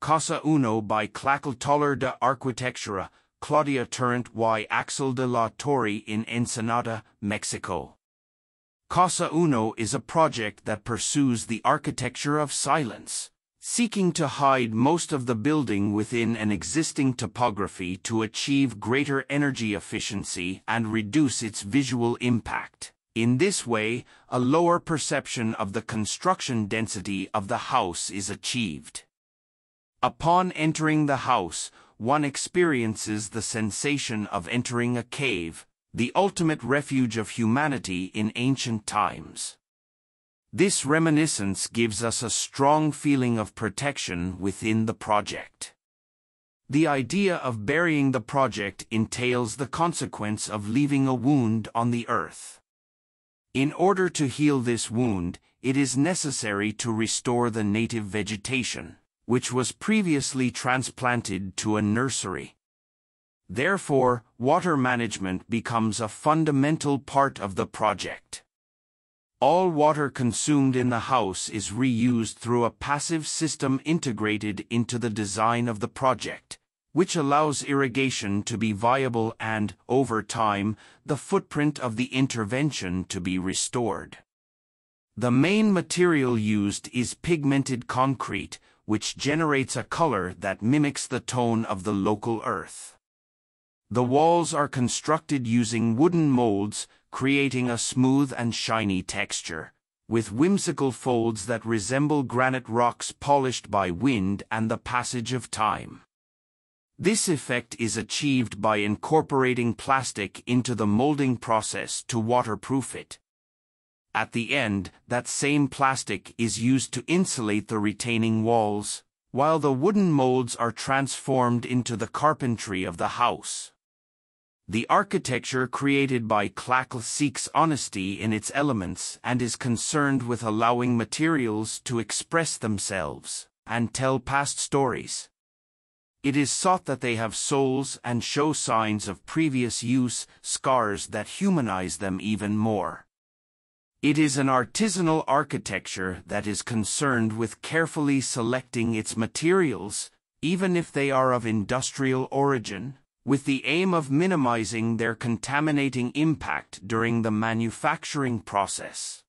Casa Uno by CLACLÁ de Arquitectura, Claudia Turrent y Axel de la Torre in Ensenada, Mexico. Casa Uno is a project that pursues the architecture of silence, seeking to hide most of the building within an existing topography to achieve greater energy efficiency and reduce its visual impact. In this way, a lower perception of the construction density of the house is achieved. Upon entering the house, one experiences the sensation of entering a cave, the ultimate refuge of humanity in ancient times. This reminiscence gives us a strong feeling of protection within the project. The idea of burying the project entails the consequence of leaving a wound on the earth. In order to heal this wound, it is necessary to restore the native vegetation, which was previously transplanted to a nursery. Therefore, water management becomes a fundamental part of the project. All water consumed in the house is reused through a passive system integrated into the design of the project, which allows irrigation to be viable and, over time, the footprint of the intervention to be restored. The main material used is pigmented concrete, which generates a color that mimics the tone of the local earth. The walls are constructed using wooden molds, creating a smooth and shiny texture, with whimsical folds that resemble granite rocks polished by wind and the passage of time. This effect is achieved by incorporating plastic into the molding process to waterproof it. At the end, that same plastic is used to insulate the retaining walls, while the wooden molds are transformed into the carpentry of the house. The architecture created by CLACLÁ seeks honesty in its elements and is concerned with allowing materials to express themselves and tell past stories. It is sought that they have souls and show signs of previous use, scars that humanize them even more. It is an artisanal architecture that is concerned with carefully selecting its materials, even if they are of industrial origin, with the aim of minimizing their contaminating impact during the manufacturing process.